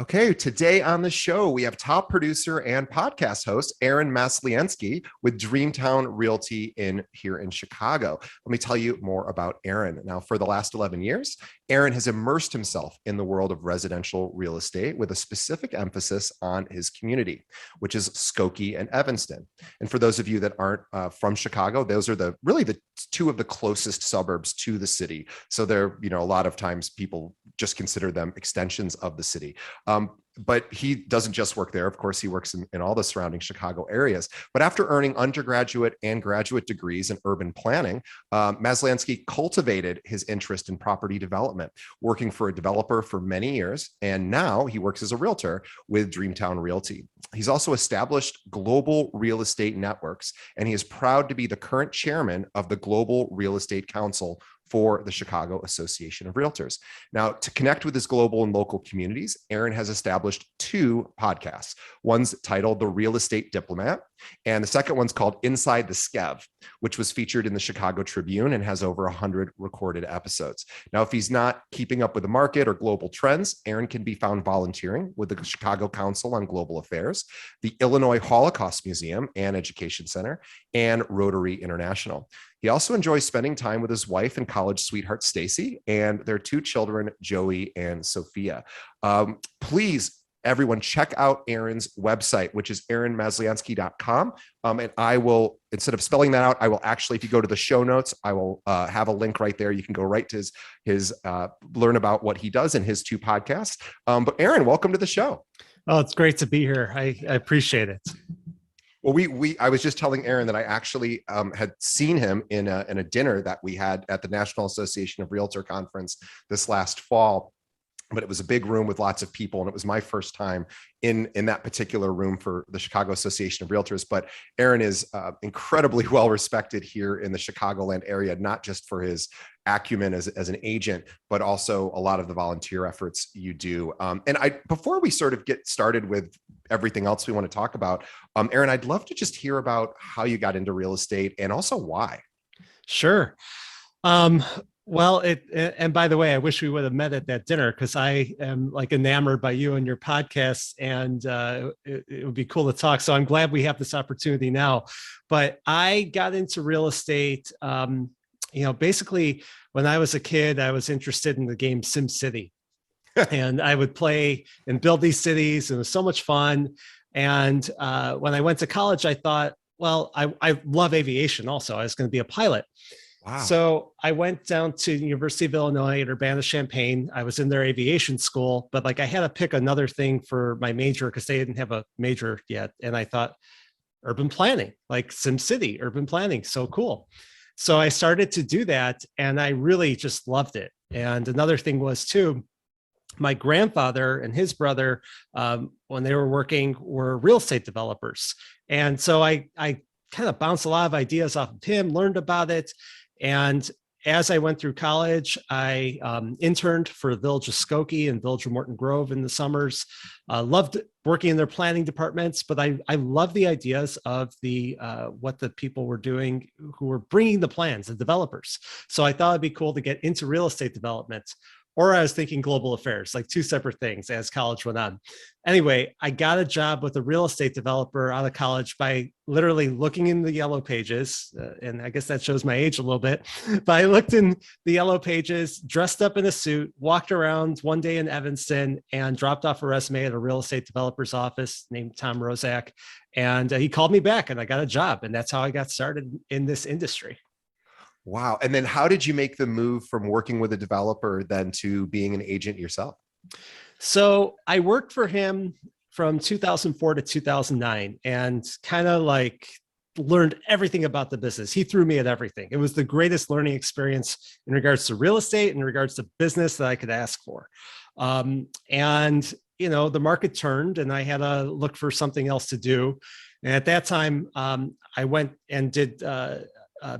Okay, today on the show, we have top producer and podcast host Aaron Masliansky with Dream Town Realty here in Chicago. Let me tell you more about Aaron. Now, for the last 11 years, Aaron has immersed himself in the world of residential real estate with a specific emphasis on his community, which is Skokie and Evanston. And for those of you that aren't from Chicago, those are really the two of the closest suburbs to the city. So they're, a lot of times people just consider them extensions of the city. But he doesn't just work there. Of course, he works in all the surrounding Chicago areas. But after earning undergraduate and graduate degrees in urban planning, Masliansky cultivated his interest in property development, working for a developer for many years. And now he works as a realtor with Dream Town Realty. He's also established global real estate networks, and he is proud to be the current chairman of the Global Real Estate Council for the Chicago Association of Realtors. Now, to connect with his global and local communities, Aaron has established two podcasts. One's titled The Real Estate Diplomat, and the second one's called Inside the Skev, which was featured in the Chicago Tribune and has over 100 recorded episodes. Now, if he's not keeping up with the market or global trends, Aaron can be found volunteering with the Chicago Council on Global Affairs, the Illinois Holocaust Museum and Education Center, and Rotary International. He also enjoys spending time with his wife and college sweetheart, Stacy, and their two children, Joey and Sophia. Please, everyone, check out Aaron's website, which is aaronmasliansky.com. And I will, instead of spelling that out, I will actually, if you go to the show notes, I will have a link right there. You can go right to his learn about what he does in his two podcasts. But Aaron, welcome to the show. Oh, it's great to be here. I appreciate it. Well, I was just telling Aaron that I actually had seen him in a dinner that we had at the National Association of Realtor conference this last fall. But it was a big room with lots of people, and it was my first time in that particular room for the Chicago Association of Realtors. But Aaron is incredibly well respected here in the Chicagoland area, not just for his acumen as an agent, but also a lot of the volunteer efforts you do. Before we sort of get started with everything else we want to talk about, Aaron, I'd love to just hear about how you got into real estate and also why. Sure. Well, and by the way, I wish we would have met at that dinner, because I am like enamored by you and your podcast, and it would be cool to talk. So I'm glad we have this opportunity now. But I got into real estate, basically when I was a kid, I was interested in the game SimCity. And I would play and build these cities. And it was so much fun. And when I went to college, I thought, well, I love aviation also. I was going to be a pilot. Wow. So I went down to the University of Illinois at Urbana-Champaign. I was in their aviation school, but I had to pick another thing for my major because they didn't have a major yet. And I thought urban planning, like SimCity, urban planning. So cool. So I started to do that, and I really just loved it. And another thing was too, my grandfather and his brother, when they were working, were real estate developers. And so I kind of bounced a lot of ideas off of him, learned about it. And as I went through college, I interned for the Village of Skokie and Village of Morton Grove in the summers. Loved working in their planning departments, but I loved the ideas of what the people were doing who were bringing the plans, the developers. So I thought it'd be cool to get into real estate development. Or I was thinking global affairs, like two separate things as college went on. Anyway, I got a job with a real estate developer out of college by literally looking in the yellow pages. And I guess that shows my age a little bit, but I looked in the yellow pages, dressed up in a suit, walked around one day in Evanston and dropped off a resume at a real estate developer's office named Tom Rozak. And he called me back and I got a job. And that's how I got started in this industry. Wow. And then how did you make the move from working with a developer then to being an agent yourself? So I worked for him from 2004 to 2009 and kind of learned everything about the business. He threw me at everything. It was the greatest learning experience in regards to real estate, in regards to business that I could ask for. The market turned and I had to look for something else to do. And at that time, I went and did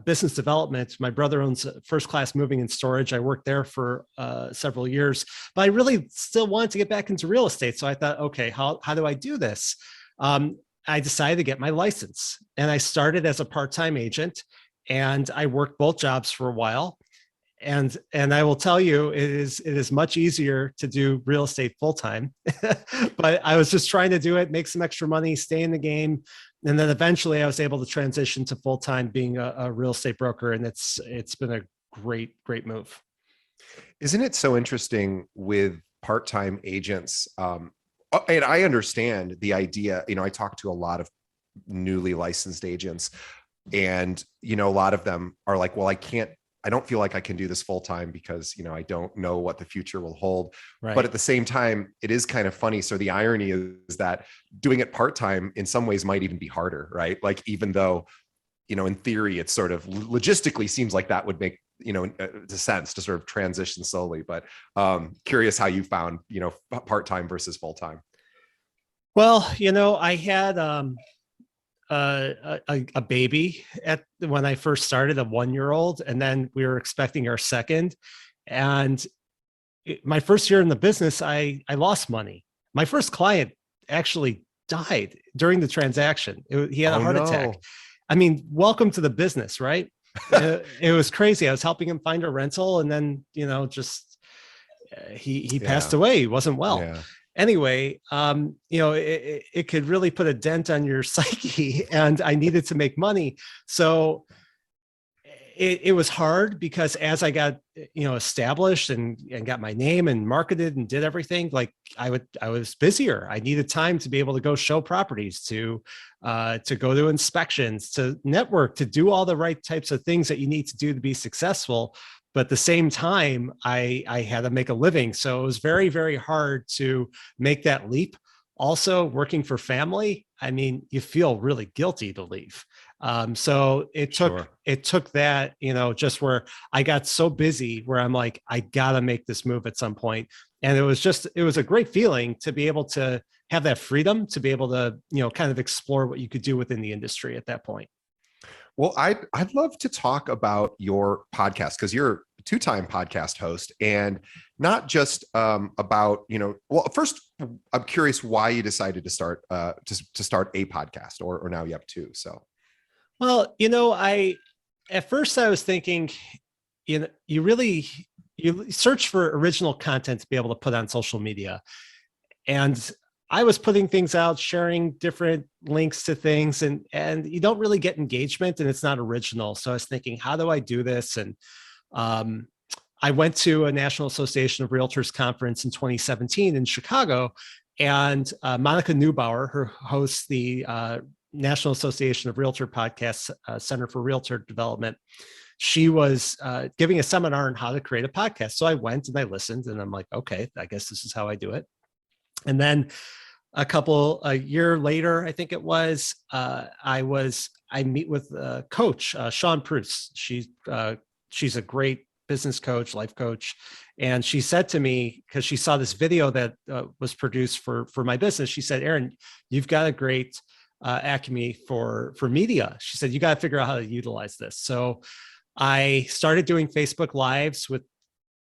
business development. My brother owns First Class Moving and Storage. I worked there for several years, but I really still wanted to get back into real estate. So I thought, okay, how do I do this? I decided to get my license, and I started as a part-time agent, and I worked both jobs for a while. and I will tell you, it is much easier to do real estate full time. But I was just trying to do it, make some extra money, stay in the game, and then eventually I was able to transition to full time being a real estate broker, and it's been a great move. Isn't it so interesting with part-time agents? And I understand the idea. I talk to a lot of newly licensed agents, and a lot of them are like, well, I don't feel like I can do this full time because I don't know what the future will hold. Right. But at the same time, it is kind of funny. So the irony is that doing it part time in some ways might even be harder, right? Like, even though in theory it's sort of logistically seems like that would make the sense to sort of transition slowly. But curious how you found part time versus full time. Well, I had a baby when I first started, a 1-year-old, and then we were expecting our second. And my first year in the business, I lost money. My first client actually died during the transaction. He had a heart attack. I mean, welcome to the business, right? It was crazy. I was helping him find a rental, and then he passed away. He wasn't well. Yeah. Anyway, it could really put a dent on your psyche, and I needed to make money. So it was hard, because as I got, established and got my name and marketed and did everything, like I was busier. I needed time to be able to go show properties, to go to inspections, to network, to do all the right types of things that you need to do to be successful. But at the same time, I had to make a living. So it was very, very hard to make that leap. Also, working for family, I mean, you feel really guilty to leave. So it took that, just where I got so busy where I'm like, I gotta make this move at some point. And it was a great feeling to be able to have that freedom, to be able to, kind of explore what you could do within the industry at that point. Well, I'd love to talk about your podcast, because you're a 2-time podcast host, and not just about, well, first, I'm curious why you decided to start to start a podcast, or now you have 2. So, well, at first I was thinking, you search for original content to be able to put on social media. And I was putting things out, sharing different links to things, and you don't really get engagement, and it's not original. So I was thinking, how do I do this? And I went to a National Association of Realtors conference in 2017 in Chicago, and Monica Neubauer, who hosts the National Association of Realtor Podcasts Center for Realtor Development, she was giving a seminar on how to create a podcast. So I went and I listened, and I'm like, okay, I guess this is how I do it. And then a year later, I think it was, I meet with coach, Sean Pruce. She's a great business coach, life coach. And she said to me, because she saw this video that was produced for my business, she said, Aaron, you've got a great acumen for media. She said, you got to figure out how to utilize this. So I started doing Facebook Lives with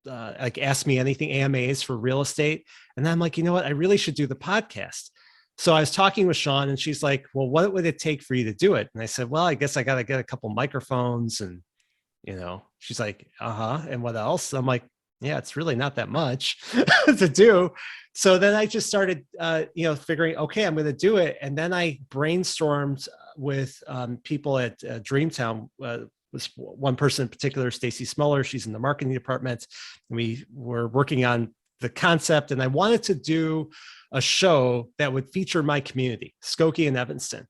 like Ask Me Anything AMAs for real estate. And then I'm like, you know what? I really should do the podcast. So I was talking with Sean, and she's like, well, what would it take for you to do it? And I said, well, I guess I got to get a couple microphones. And, she's like, and what else? I'm like, yeah, it's really not that much to do. So then I just started, figuring, okay, I'm going to do it. And then I brainstormed with people at Dream Town. Was one person in particular, Stacy Smuller. She's in the marketing department. We were working on the concept, and I wanted to do a show that would feature my community, Skokie and Evanston.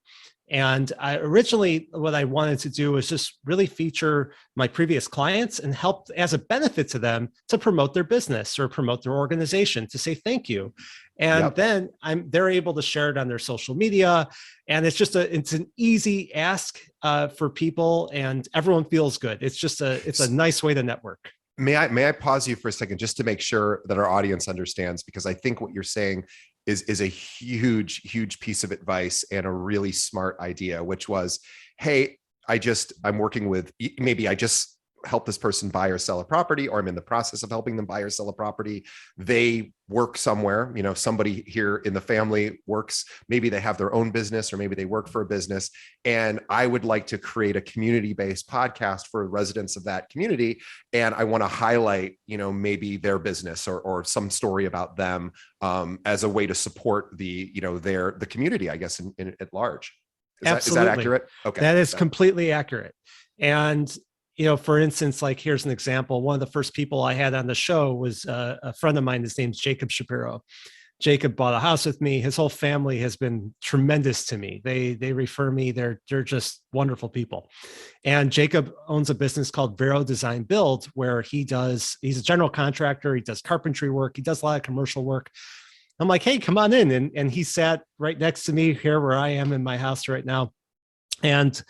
And originally what I wanted to do was just really feature my previous clients and help as a benefit to them to promote their business or promote their organization, to say thank you. And then they're able to share it on their social media. And it's an easy ask for people, and everyone feels good. It's a nice way to network. May I pause you for a second, just to make sure that our audience understands, because I think what you're saying is a huge piece of advice and a really smart idea, which was, hey, I'm working with, maybe I just help this person buy or sell a property, or I'm in the process of helping them buy or sell a property. They work somewhere, somebody here in the family works, maybe they have their own business, or maybe they work for a business. And I would like to create a community-based podcast for residents of that community. And I want to highlight, maybe their business or some story about them as a way to support the community, I guess, at large. Is that accurate? Okay. That is completely accurate. And, for instance, like here's an example. One of the first people I had on the show was a friend of mine. His name's Jacob Shapiro. Jacob bought a house with me. His whole family has been tremendous to me. They refer me. They're just wonderful people. And Jacob owns a business called Vero Design Build, where he's a general contractor. He does carpentry work. He does a lot of commercial work. I'm like, hey, come on in. And he sat right next to me here where I am in my house right now. And,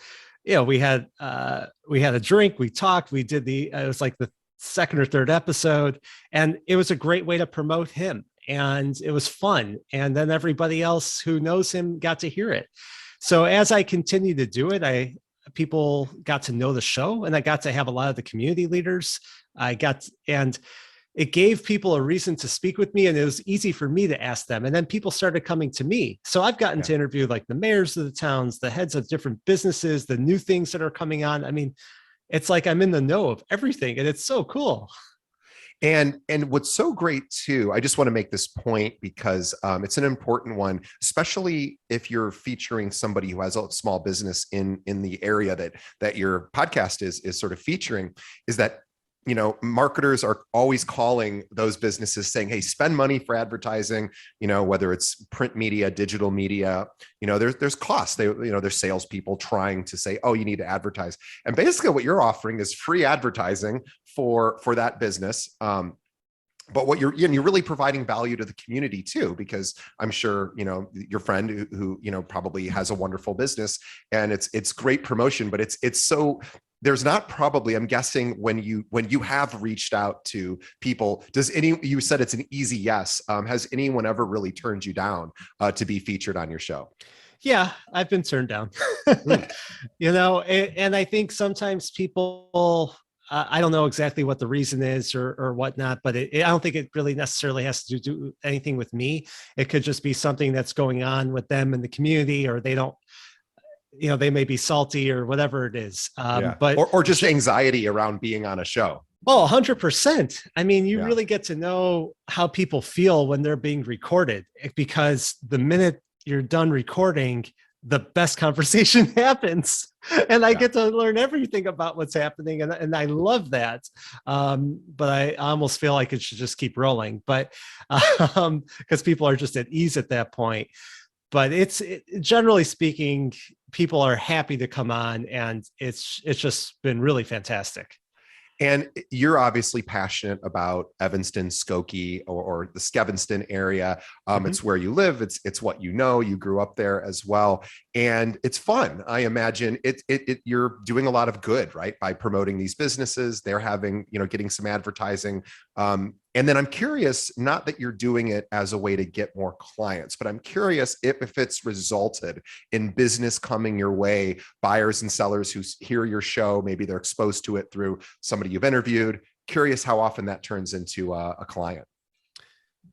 we had a drink, we talked, we did it was like the second or third episode. And it was a great way to promote him. And it was fun. And then everybody else who knows him got to hear it. So as I continued to do it, people got to know the show, and I got to have a lot of the community leaders. And it gave people a reason to speak with me, and it was easy for me to ask them. And then people started coming to me. So I've gotten to interview like the mayors of the towns, the heads of different businesses, the new things that are coming on. I mean, it's like I'm in the know of everything, and it's so cool. And what's so great too, I just want to make this point because it's an important one, especially if you're featuring somebody who has a small business in the area that your podcast is sort of featuring, is that marketers are always calling those businesses saying, hey, spend money for advertising, whether it's print media, digital media, there's costs. There's salespeople trying to say, oh, you need to advertise. And basically what you're offering is free advertising for that business. But what you're really providing value to the community too, because I'm sure, your friend who probably has a wonderful business, and it's great promotion, but it's so, there's not probably, I'm guessing when you have reached out to people, you said it's an easy yes. Has anyone ever really turned you down to be featured on your show? Yeah, I've been turned down, and I think sometimes people, I don't know exactly what the reason is or whatnot, but I don't think it really necessarily has to do anything with me. It could just be something that's going on with them in the community, or they don't, they may be salty or whatever it is. But or just anxiety around being on a show. Oh, 100%. I mean, you really get to know how people feel when they're being recorded, because the minute you're done recording, the best conversation happens, and I get to learn everything about what's happening. And I love that. But I almost feel like it should just keep rolling, but because people are just at ease at that point. But generally speaking, people are happy to come on, and it's just been really fantastic. And you're obviously passionate about Evanston, Skokie, or the Skevenston area. It's where you live. It's what you know. You grew up there as well, and it's fun. I imagine you're doing a lot of good, right, by promoting these businesses. They're having, getting some advertising. And then I'm curious, not that you're doing it as a way to get more clients, but I'm curious if it's resulted in business coming your way, buyers and sellers who hear your show, maybe they're exposed to it through somebody you've interviewed. Curious how often that turns into a client.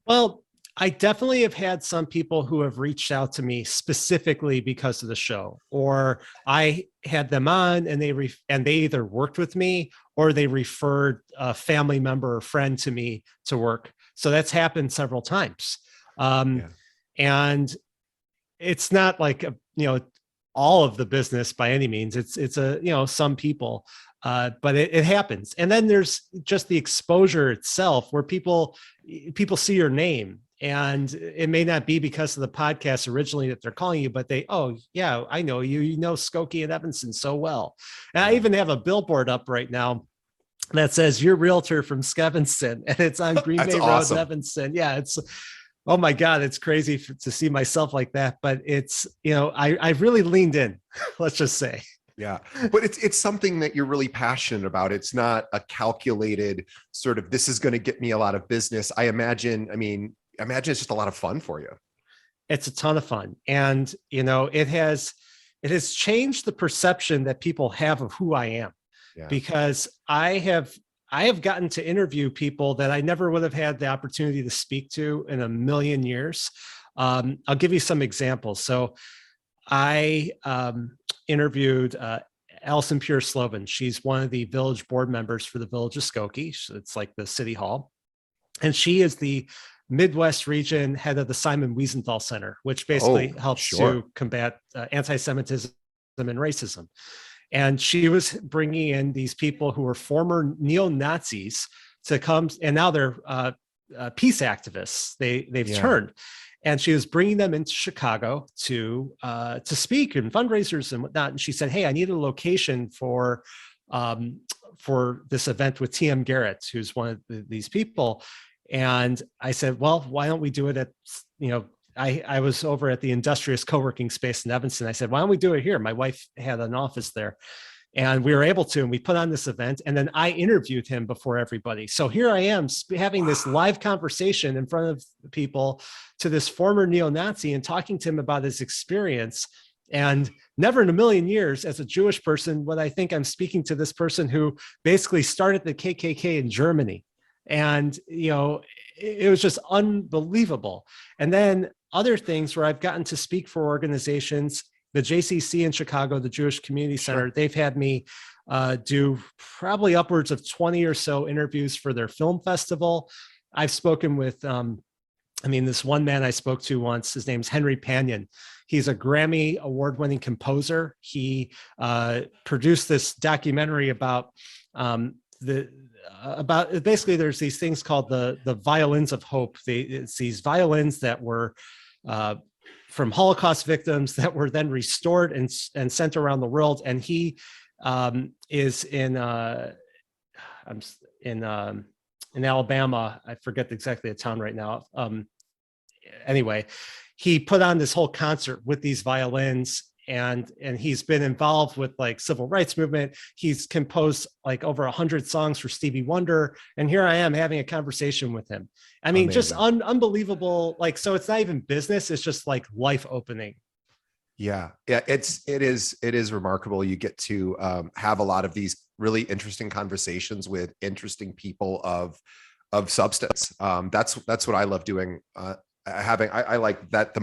Well, I definitely have had some people who have reached out to me specifically because of the show, or I had them on and they either worked with me or they referred a family member or friend to me to work. So that's happened several times. And it's not like, all of the business by any means. It's some people, but it happens. And then there's just the exposure itself, where people see your name. And it may not be because of the podcast originally that they're calling you, but oh yeah, I know you, Skokie and Evanston so well. And I even have a billboard up right now that says "You're realtor from Skevenston," and it's on Green Bay Road in Evanston. Yeah, it's, oh my God, it's crazy to see myself like that. But it's, I've really leaned in, let's just say. Yeah, but it's something that you're really passionate about. It's not a calculated sort of, this is going to get me a lot of business. I imagine it's just a lot of fun for you. It's a ton of fun. And, it has changed the perception that people have of who I am. Yeah. because I have gotten to interview people that I never would have had the opportunity to speak to in a million years. I'll give you some examples. So I interviewed Allison Pure Slovan. She's one of the village board members for the village of Skokie. So it's like the city hall. And she is the Midwest region head of the Simon Wiesenthal Center, which basically helps to combat anti-Semitism and racism. And she was bringing in these people who were former neo-Nazis to come, and now they're peace activists. They've turned, and she was bringing them into Chicago to speak and fundraisers and whatnot. And she said, "Hey, I need a location for this event with T.M. Garrett, who's one of these people." And I said, "Well, why don't we do it at, I was over at the Industrious Co-working Space in Evanston. I said, why don't we do it here? My wife had an office there, and we were able to, and we put on this event, and then I interviewed him before everybody. So here I am having this live conversation in front of people to this former neo-Nazi and talking to him about his experience. And never in a million years, as a Jewish person, would I think I'm speaking to this person who basically started the KKK in Germany. And, it was just unbelievable. And then other things where I've gotten to speak for organizations, the JCC in Chicago, the Jewish Community Center, they've had me do probably upwards of 20 or so interviews for their film festival. I've spoken with, this one man I spoke to once, his name's Henry Panyon. He's a Grammy award-winning composer. He produced this documentary about basically there's these things called the violins of hope. It's these violins that were from Holocaust victims that were then restored and sent around the world. And he is in Alabama. I forget exactly the town right now. Anyway, he put on this whole concert with these violins, and he's been involved with like civil rights movement. He's composed like over 100 songs for Stevie Wonder. And here I am having a conversation with him. Amazing. Just unbelievable. Like, so it's not even business. It's just like life opening. Yeah. It is remarkable. You get to have a lot of these really interesting conversations with interesting people of substance. That's what I love doing. I like that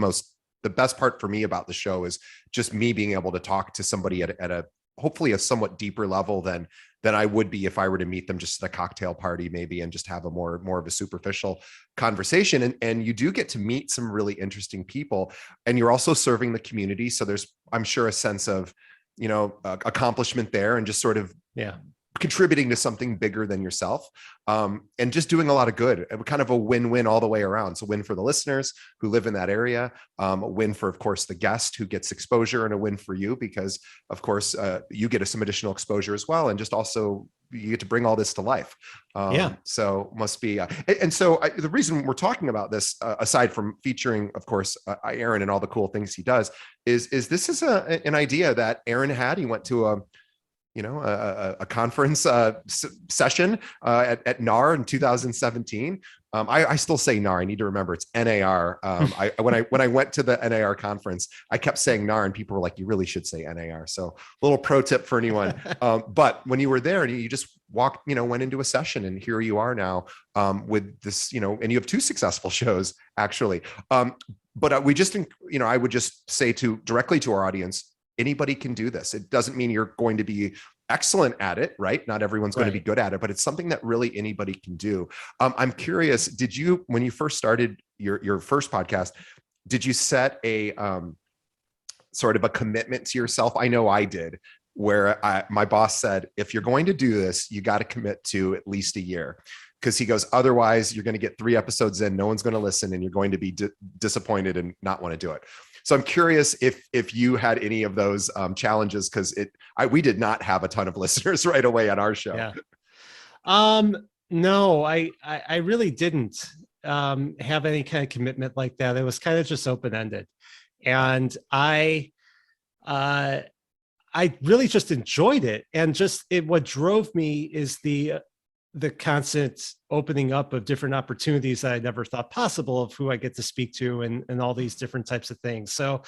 the best part for me about the show is just me being able to talk to somebody at a hopefully a somewhat deeper level than I would be if I were to meet them just at a cocktail party maybe and just have a more of a superficial conversation. And you do get to meet some really interesting people, and you're also serving the community. So there's, I'm sure, a sense of, accomplishment there, and just sort of contributing to something bigger than yourself, and just doing a lot of good. Kind of a win-win all the way around. So win for the listeners who live in that area, a win for, of course, the guest who gets exposure, and a win for you because, of course, you get some additional exposure as well, and just also you get to bring all this to life. So must be. The reason we're talking about this, aside from featuring, of course, Aaron and all the cool things he does, is this is an idea that Aaron had. He went to a conference session at NAR in 2017. I still say NAR. I need to remember it's NAR. When I went to the NAR conference, I kept saying NAR, and people were like, "You really should say NAR." So, little pro tip for anyone. But when you were there and you just walked, went into a session, and here you are now with this, and you have 2 successful shows actually. But we just, I would just say directly to our audience, anybody can do this. It doesn't mean you're going to be excellent at it, right? Not everyone's going to be good at it, but it's something that really anybody can do. I'm curious, when you first started your first podcast, did you set a sort of a commitment to yourself? I know I did, where my boss said, if you're going to do this, you got to commit to at least a year. Because he goes, otherwise you're going to get 3 episodes in, no one's going to listen, and you're going to be disappointed and not want to do it. So I'm curious if you had any of those challenges, because we did not have a ton of listeners right away on our show. Yeah. No, I really didn't have any kind of commitment like that. It was kind of just open-ended, and I really just enjoyed it. And what drove me is the constant opening up of different opportunities that I never thought possible, of who I get to speak to and all these different types of things. So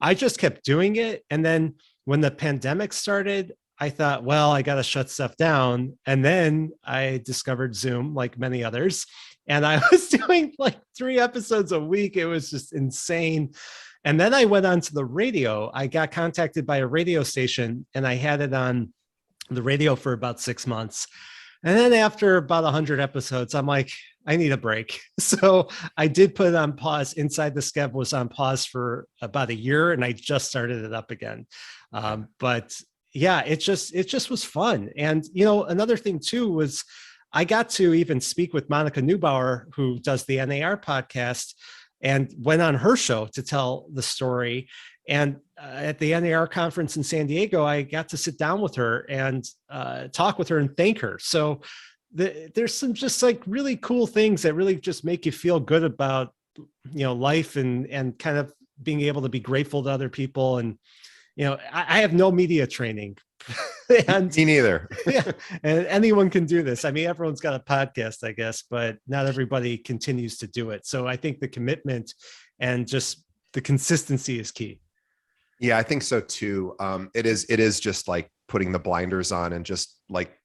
I just kept doing it. And then when the pandemic started, I thought, well, I got to shut stuff down. And then I discovered Zoom, like many others. And I was doing like 3 episodes a week. It was just insane. And then I went on to the radio. I got contacted by a radio station and I had it on the radio for about 6 months. And then after about 100 episodes, I'm like, I need a break. So I did put it on pause. Inside the Skev was on pause for about a year, and I just started it up again. But yeah, it just was fun. And, you know, another thing too was I got to even speak with Monica Neubauer, who does the NAR podcast, and went on her show to tell the story. And at the NAR conference in San Diego, I got to sit down with her and talk with her and thank her. So there's some just like really cool things that really just make you feel good about, you know, life and kind of being able to be grateful to other people. And, you know, I have no media training. And me neither. Yeah, and anyone can do this. I mean, everyone's got a podcast, I guess, but not everybody continues to do it. So I think the commitment and just the consistency is key. Yeah, I think so too. It is just like putting the blinders on and just like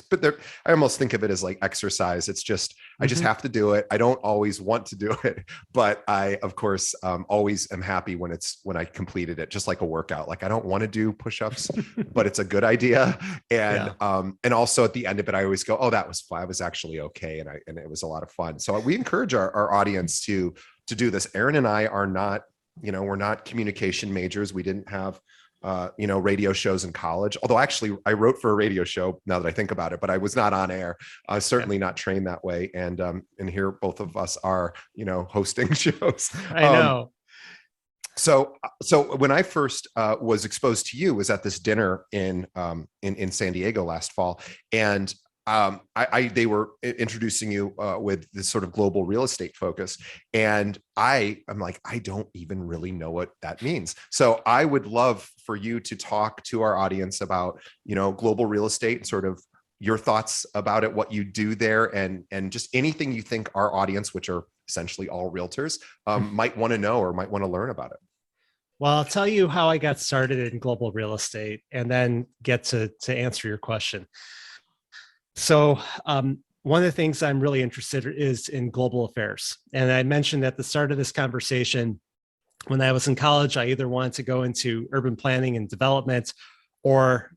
but there, I almost think of it as like exercise. It's just, I just have to do it. I don't always want to do it, but I, of course, always am happy when I completed it, just like a workout. Like I don't want to do push-ups, but it's a good idea. And, and also at the end of it, I always go, oh, that was fun. I was actually okay. And it was a lot of fun. So we encourage our audience to do this. Aaron and I are not, you know, we're not communication majors. We didn't have, you know, radio shows in college, although actually I wrote for a radio show now that I think about it, but I was not on air. I was certainly not trained that way. And here both of us are, you know, hosting shows. I know. So when I first was exposed to you was at this dinner in San Diego last fall. And they were introducing you with this sort of global real estate focus. And I'm like, I don't even really know what that means. So I would love for you to talk to our audience about, you know, global real estate and sort of your thoughts about it, what you do there, and just anything you think our audience, which are essentially all realtors, might want to know or might want to learn about it. Well, I'll tell you how I got started in global real estate and then get to answer your question. So one of the things I'm really interested in is in global affairs. And I mentioned at the start of this conversation, when I was in college, I either wanted to go into urban planning and development or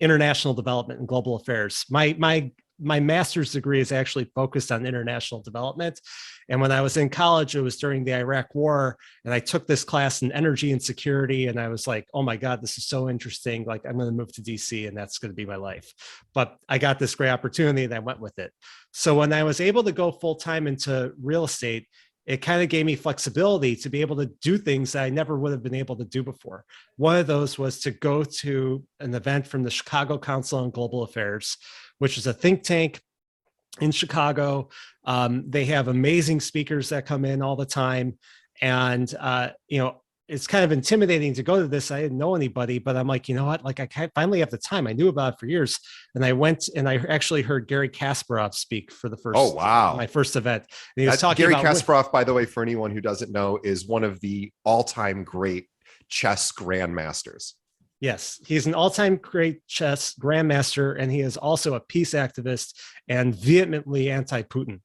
international development and global affairs. My master's degree is actually focused on international development. And when I was in college, it was during the Iraq War. And I took this class in energy and security. And I was like, oh my God, this is so interesting. Like, I'm going to move to DC and that's going to be my life. But I got this great opportunity and I went with it. So when I was able to go full time into real estate, it kind of gave me flexibility to be able to do things that I never would have been able to do before. One of those was to go to an event from the Chicago Council on Global Affairs, which is a think tank in Chicago. They have amazing speakers that come in all the time. And, you know, it's kind of intimidating to go to this. I didn't know anybody, but I'm like, you know what? Like I finally have the time. I knew about it for years. And I went and I actually heard Gary Kasparov speak for the first, my first event. And he was talking about Gary Kasparov, by the way, for anyone who doesn't know, is one of the all-time great chess grandmasters. Yes, he's an all-time great chess grandmaster, and he is also a peace activist and vehemently anti-Putin.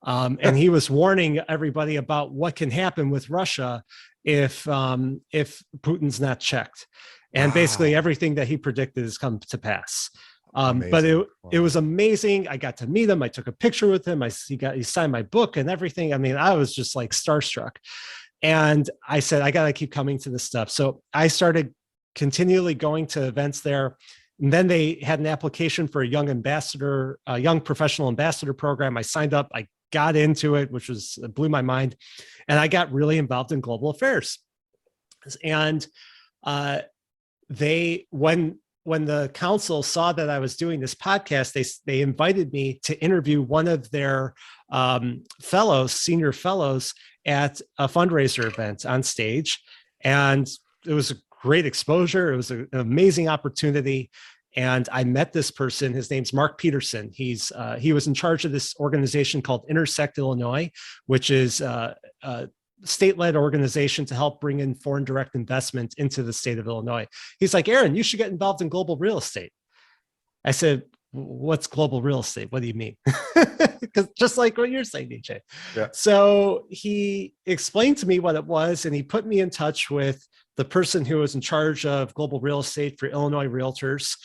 And he was warning everybody about what can happen with Russia if Putin's not checked. And basically everything that he predicted has come to pass. But it was amazing. I got to meet him. I took a picture with him. He signed my book and everything. I mean, I was just like starstruck. And I said, I got to keep coming to this stuff. So I started continually going to events there. And then they had an application for a young professional ambassador program. I signed up, I got into it, which blew my mind. And I got really involved in global affairs. And when the council saw that I was doing this podcast, they invited me to interview one of their senior fellows at a fundraiser event on stage. And it was a great exposure. It was an amazing opportunity. And I met this person. His name's Mark Peterson. He was in charge of this organization called Intersect Illinois, which is state-led organization to help bring in foreign direct investment into the state of Illinois. He's like, Aaron, you should get involved in global real estate. I said, what's global real estate? What do you mean? Because just like what you're saying, DJ. Yeah. So he explained to me what it was, and he put me in touch with the person who was in charge of global real estate for Illinois Realtors,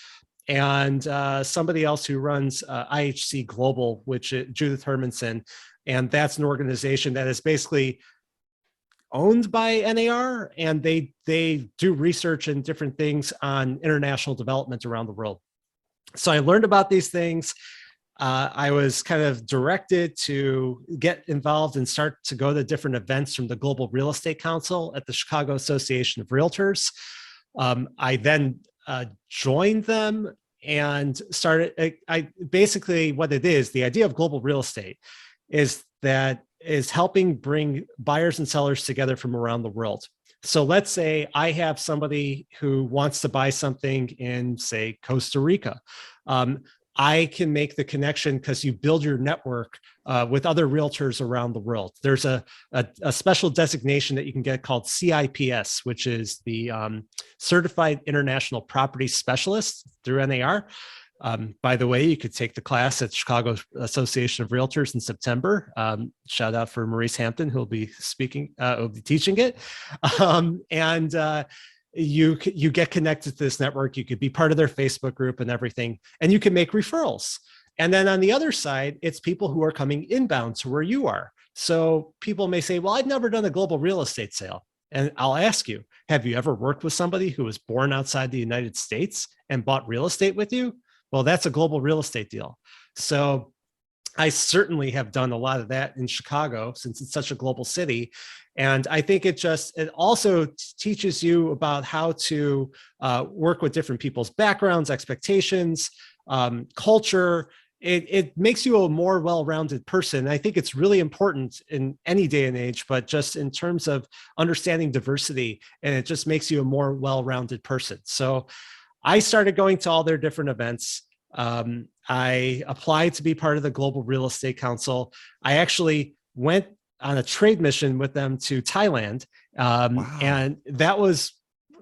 and somebody else who runs IHC Global, which is Judith Hermanson. And that's an organization that is basically owned by NAR, and they do research and different things on international development around the world. So I learned about these things. I was kind of directed to get involved and start to go to different events from the Global Real Estate Council at the Chicago Association of Realtors. I then joined them and started. I basically, what it is, the idea of global real estate is helping bring buyers and sellers together from around the world. So let's say I have somebody who wants to buy something in, say, Costa Rica. I can make the connection because you build your network with other realtors around the world. There's a special designation that you can get called CIPS, which is the Certified International Property Specialist through NAR. By the way, you could take the class at Chicago Association of Realtors in September. Shout out for Maurice Hampton, who will be speaking, will be teaching it. You get connected to this network. You could be part of their Facebook group and everything, and you can make referrals. And then on the other side, it's people who are coming inbound to where you are. So people may say, well, I've never done a global real estate sale. And I'll ask you, have you ever worked with somebody who was born outside the United States and bought real estate with you? Well, that's a global real estate deal. So I certainly have done a lot of that in Chicago since it's such a global city. And I think it also teaches you about how to work with different people's backgrounds, expectations, culture. It makes you a more well-rounded person. I think it's really important in any day and age, but just in terms of understanding diversity, and it just makes you a more well-rounded person. So I started going to all their different events. I applied to be part of the Global Real Estate Council. I actually went on a trade mission with them to Thailand. Wow. And that was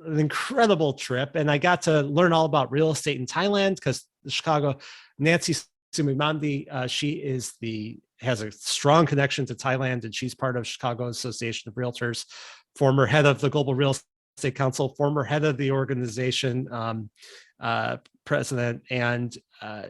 an incredible trip. And I got to learn all about real estate in Thailand because the Chicago, Nancy Sumimandi, she has a strong connection to Thailand, and she's part of Chicago Association of Realtors, former head of the Global Real Estate Council, former head of the organization, president, and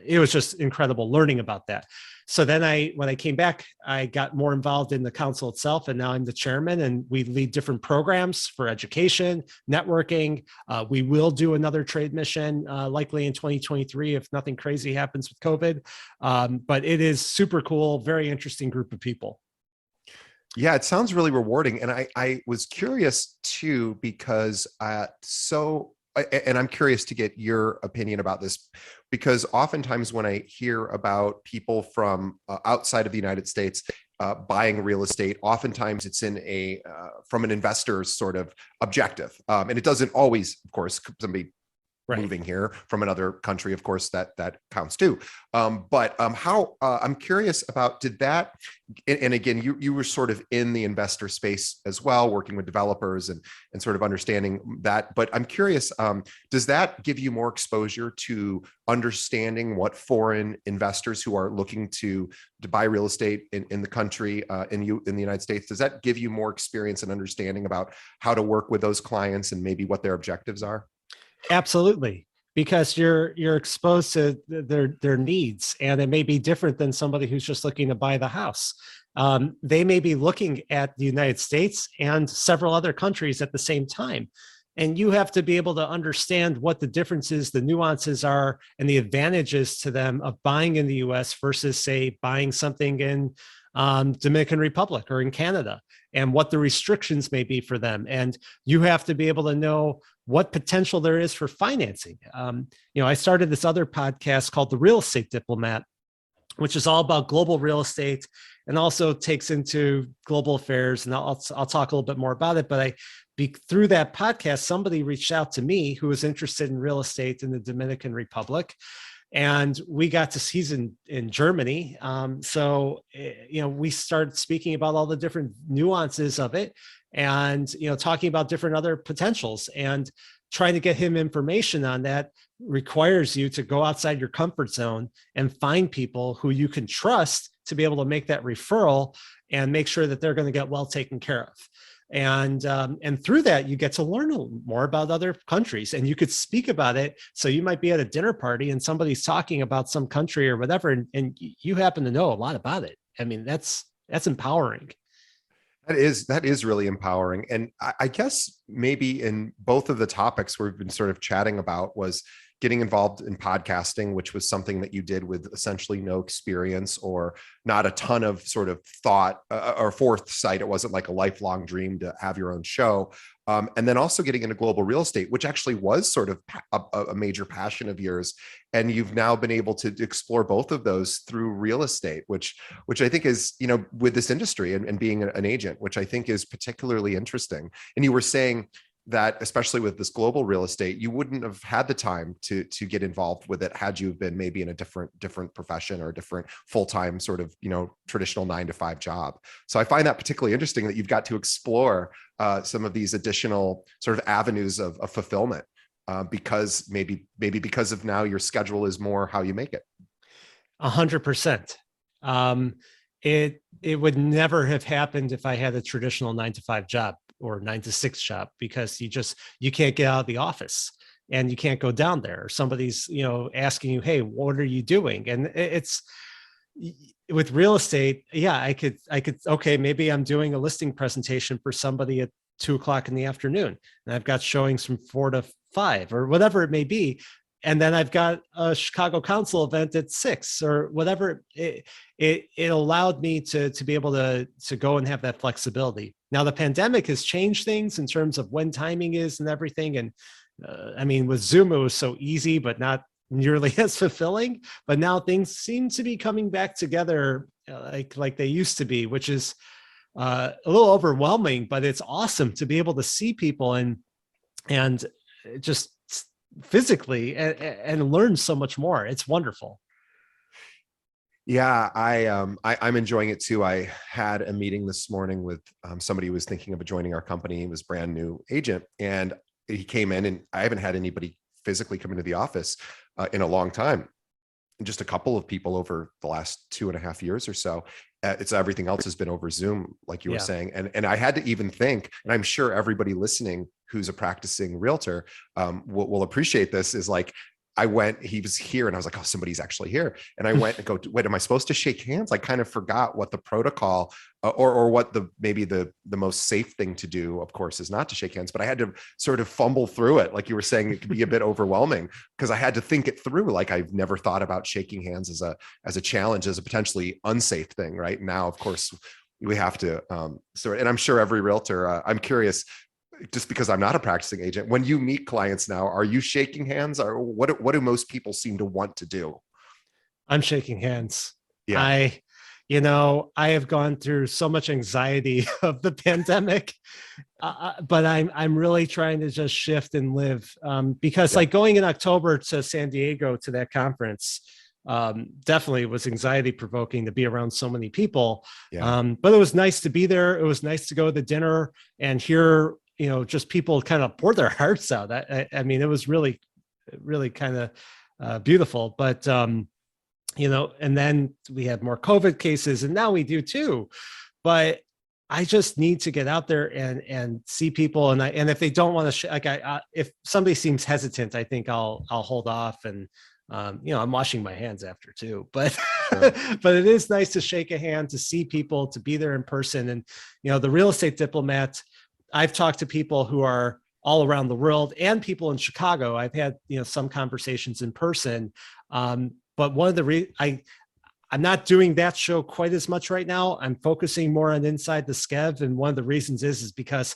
it was just incredible learning about that. So then when I came back, I got more involved in the council itself, and now I'm the chairman, and we lead different programs for education, networking. We will do another trade mission likely in 2023 if nothing crazy happens with COVID. But it is super cool, very interesting group of people. Yeah, it sounds really rewarding. And I was curious too, because and I'm curious to get your opinion about this, because oftentimes when I hear about people from outside of the United States buying real estate, oftentimes it's from an investor's sort of objective. And it doesn't always, of course, somebody moving here from another country, of course, that counts too. But I'm curious about, did that, and again, you were sort of in the investor space as well, working with developers and sort of understanding that. But I'm curious, does that give you more exposure to understanding what foreign investors who are looking to buy real estate in the country, in the United States, does that give you more experience and understanding about how to work with those clients and maybe what their objectives are? Absolutely, because you're exposed to their needs, and it may be different than somebody who's just looking to buy the house. They may be looking at the United States and several other countries at the same time. And you have to be able to understand what the differences, the nuances are, and the advantages to them of buying in the US versus, say, buying something in Dominican Republic or in Canada, and what the restrictions may be for them. And you have to be able to know what potential there is for financing. I started this other podcast called The Real Estate Diplomat, which is all about global real estate and also takes into global affairs. And I'll talk a little bit more about it, but through that podcast, somebody reached out to me who was interested in real estate in the Dominican Republic. and we got to he's in Germany. So we started speaking about all the different nuances of it, and talking about different other potentials, and trying to get him information on that requires you to go outside your comfort zone and find people who you can trust to be able to make that referral and make sure that they're going to get well taken care of. And through that, you get to learn more about other countries, and you could speak about it. So you might be at a dinner party and somebody's talking about some country or whatever, and you happen to know a lot about it. I mean, that's empowering. That is really empowering. And I guess maybe in both of the topics we've been sort of chatting about was getting involved in podcasting, which was something that you did with essentially no experience or not a ton of sort of thought or foresight. It wasn't like a lifelong dream to have your own show. And then also getting into global real estate, which actually was sort of a major passion of yours. And you've now been able to explore both of those through real estate, which I think is, with this industry and being an agent, which I think is particularly interesting. And you were saying that especially with this global real estate, you wouldn't have had the time to get involved with it had you been maybe in a different profession or a different full-time sort of, traditional 9-to-5 job. So I find that particularly interesting that you've got to explore some of these additional sort of avenues of fulfillment because maybe because of now your schedule is more how you make it. 100%. It would never have happened if I had a traditional 9-to-5 job or 9-to-6 job, because you can't get out of the office and you can't go down there. Somebody's, asking you, hey, what are you doing? And it's with real estate. Yeah, I could, okay, maybe I'm doing a listing presentation for somebody at 2:00 in the afternoon, and I've got showings from 4 to 5 or whatever it may be. And then I've got a Chicago Council event at 6 or whatever. It allowed me to be able to go and have that flexibility. Now the pandemic has changed things in terms of when timing is and everything. And I mean, with Zoom, it was so easy, but not nearly as fulfilling. But now things seem to be coming back together like they used to be, which is a little overwhelming, but it's awesome to be able to see people and just physically and learn so much more. It's wonderful. Yeah, I'm enjoying it too. I had a meeting this morning with somebody who was thinking of joining our company. He was a brand new agent, and he came in, and I haven't had anybody physically come into the office in a long time. Just a couple of people over the last 2.5 years or so. It's everything else has been over Zoom, like you were saying. And I had to even think, and I'm sure everybody listening who's a practicing realtor will appreciate this, is like, he was here and I was like, oh, somebody's actually here. And I went and wait, am I supposed to shake hands? I kind of forgot what the protocol or what maybe the most safe thing to do, of course, is not to shake hands, but I had to sort of fumble through it. Like you were saying, it could be a bit overwhelming because I had to think it through. Like I've never thought about shaking hands as a challenge, as a potentially unsafe thing. Right now, of course, we have to, and I'm sure every realtor, I'm curious, just because I'm not a practicing agent, when you meet clients now, are you shaking hands, or what do most people seem to want to do? I'm shaking hands. Yeah. I have gone through so much anxiety of the pandemic, but I'm really trying to just shift and live because like going in October to San Diego to that conference definitely was anxiety provoking to be around so many people. But it was nice to be there. It was nice to go to the dinner and hear just people kind of pour their hearts out. I mean, it was really, really kind of beautiful. But, and then we had more COVID cases, and now we do too. But I just need to get out there and see people. And if they don't want to, if somebody seems hesitant, I think I'll hold off. And I'm washing my hands after too, but sure. But it is nice to shake a hand, to see people, to be there in person. And the real estate diplomat, I've talked to people who are all around the world and people in Chicago. I've had, some conversations in person. But one of I'm not doing that show quite as much right now. I'm focusing more on Inside the Skev. And one of the reasons is because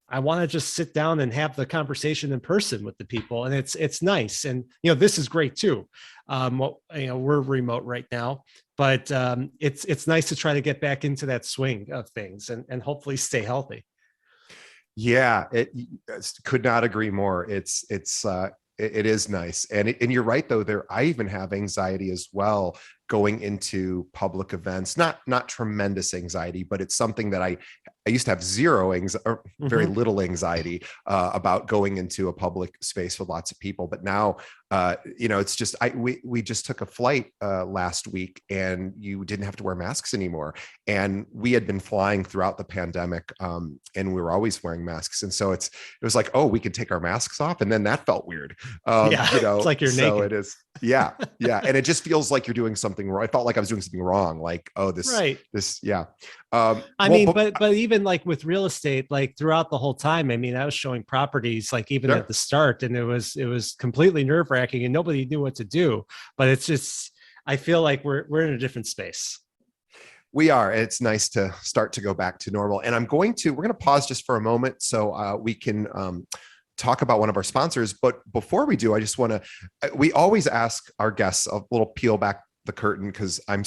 I want to just sit down and have the conversation in person with the people. And it's nice. And, this is great too. We're remote right now, but it's nice to try to get back into that swing of things and hopefully stay healthy. Yeah, it could not agree more. It's It is nice. And you're right, though, I even have anxiety as well going into public events, not tremendous anxiety, but it's something that I used to have zero anxiety or very little anxiety about going into a public space with lots of people. But now, it's just, we just took a flight last week and you didn't have to wear masks anymore. And we had been flying throughout the pandemic and we were always wearing masks. And so it was like, oh, we could take our masks off. And then that felt weird. It's like you're naked. It is. Yeah. And it just feels like you're doing something wrong. I felt like I was doing something wrong. Like, oh, yeah. But even like with real estate, like throughout the whole time, I mean, I was showing properties like even at the start, and it was completely nerve wracking and nobody knew what to do. But it's just, I feel like we're in a different space. We are. It's nice to start to go back to normal. And we're going to pause just for a moment so we can talk about one of our sponsors. But before we do, I just want to, we always ask our guests a little peel back the curtain, because I'm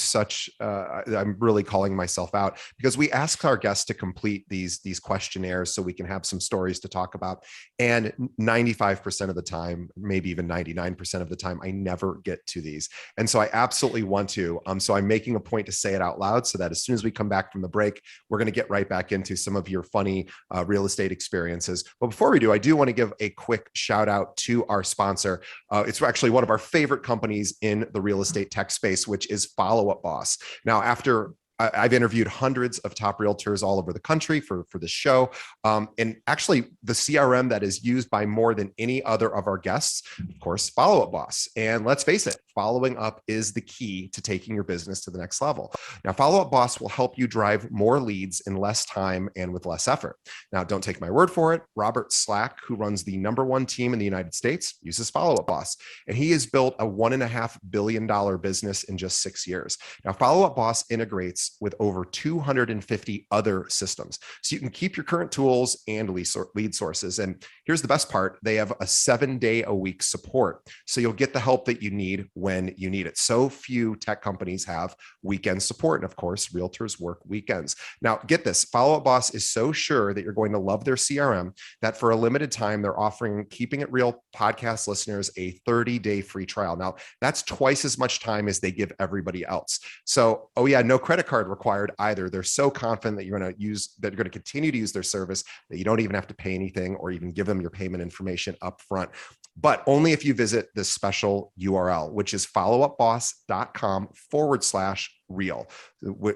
really calling myself out, because we ask our guests to complete these questionnaires so we can have some stories to talk about. And 95% of the time, maybe even 99% of the time, I never get to these. And so I absolutely want to. So I'm making a point to say it out loud so that as soon as we come back from the break, we're going to get right back into some of your funny real estate experiences. But before we do, I do want to give a quick shout out to our sponsor. It's actually one of our favorite companies in the real estate tech space, which is Follow Up Boss. Now, after I've interviewed hundreds of top realtors all over the country for this show. And actually the CRM that is used by more than any other of our guests, of course, Follow Up Boss. And let's face it, following up is the key to taking your business to the next level. Now, Follow Up Boss will help you drive more leads in less time and with less effort. Now, don't take my word for it. Robert Slack, who runs the #1 team in the United States, uses Follow Up Boss. And he has built a $1.5 billion business in just 6 years. Now, Follow Up Boss integrates with over 250 other systems. So you can keep your current tools and lead sources. And here's the best part. They have a 7-day-a-week support. So you'll get the help that you need when you need it. So few tech companies have weekend support. And of course, realtors work weekends. Now, get this. Follow Up Boss is so sure that you're going to love their CRM that for a limited time, they're offering Keeping It Real podcast listeners a 30-day free trial. Now, that's twice as much time as they give everybody else. So, no credit card required either. They're so confident that you're going to continue to use their service that you don't even have to pay anything or even give them your payment information up front. But only if you visit this special URL, which is followupboss.com/real.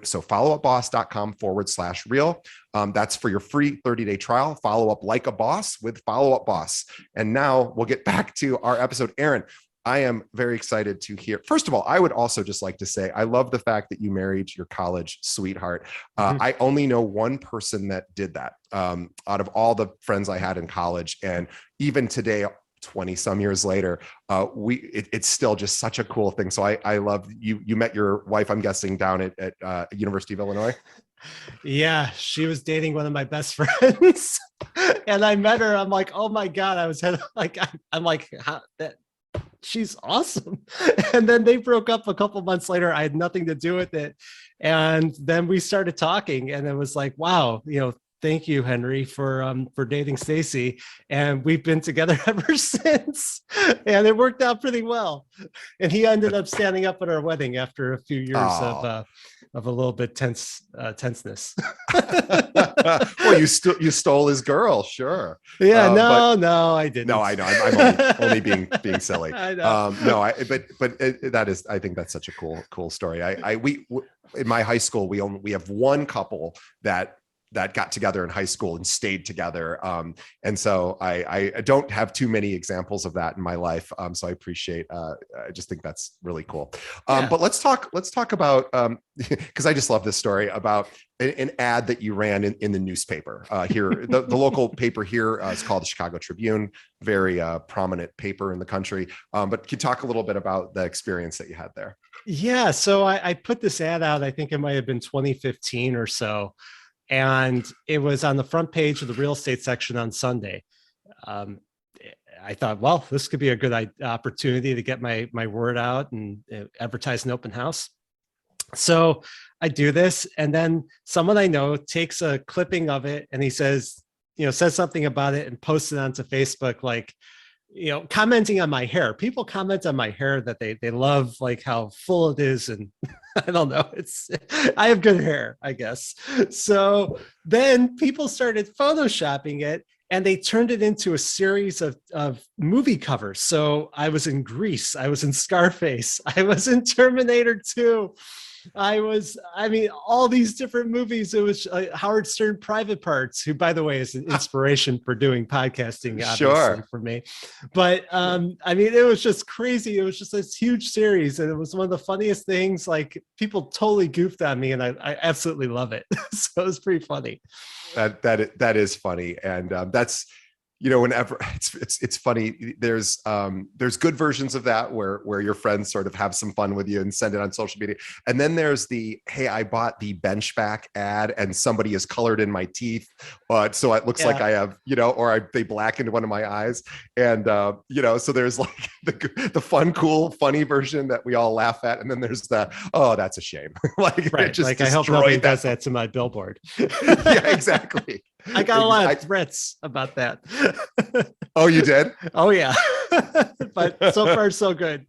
So followupboss.com/real. That's for your free 30-day trial. Follow up like a boss with Follow Up Boss. And now we'll get back to our episode. Aaron, I am very excited to hear. First of all, I would also just like to say, I love the fact that you married your college sweetheart. I only know one person that did that out of all the friends I had in college. And even today, 20 some years later, it's still just such a cool thing. So I love you met your wife, I'm guessing, down at University of Illinois. Yeah, she was dating one of my best friends and I met her. I'm like, oh my God, I'm like, how that, she's awesome. And then they broke up a couple months later. I had nothing to do with it. And then we started talking and it was like, wow, thank you, Henry, for dating Stacy. And we've been together ever since. And it worked out pretty well. And he ended up standing up at our wedding after a few years of a little bit tenseness. Well, you stole his girl, sure. Yeah, no, I didn't. No, I know. I'm only being silly. I know. I think that's such a cool story. We in my high school, we have one couple that got together in high school and stayed together. And so I don't have too many examples of that in my life. So I appreciate, I just think that's really cool. But let's talk about, because I just love this story about an ad that you ran in the newspaper here. The local paper here is called the Chicago Tribune, very prominent paper in the country. But can you talk a little bit about the experience that you had there? Yeah, so I put this ad out, I think it might have been 2015 or so. And it was on the front page of the real estate section on Sunday. I thought, well, this could be a good opportunity to get my word out and advertise an open house. So I do this, and then someone I know takes a clipping of it, and he says something about it and posts it onto Facebook, like, commenting on my hair. People comment on my hair that they love like how full it is. And I don't know. I have good hair, I guess. So then people started photoshopping it and they turned it into a series of movie covers. So I was in Grease, I was in Scarface, I was in Terminator 2. All these different movies. It was Howard Stern Private Parts, who, by the way, is an inspiration for doing podcasting, obviously, for me. But it was just crazy. It was just this huge series. And it was one of the funniest things. Like, people totally goofed on me, and I absolutely love it. So it was pretty funny. That is funny. And that's, whenever it's funny, there's good versions of that where your friends sort of have some fun with you and send it on social media. And then there's hey, I bought the bench back ad and somebody has colored in my teeth. So it looks like I have, they blackened one of my eyes. And, so there's like the fun, cool, funny version that we all laugh at. And then there's oh, that's a shame. Right. Like, I hope nobody does that to my billboard. Yeah, exactly. I got a lot of threats about that. Oh, you did? Oh, yeah. But so far, so good.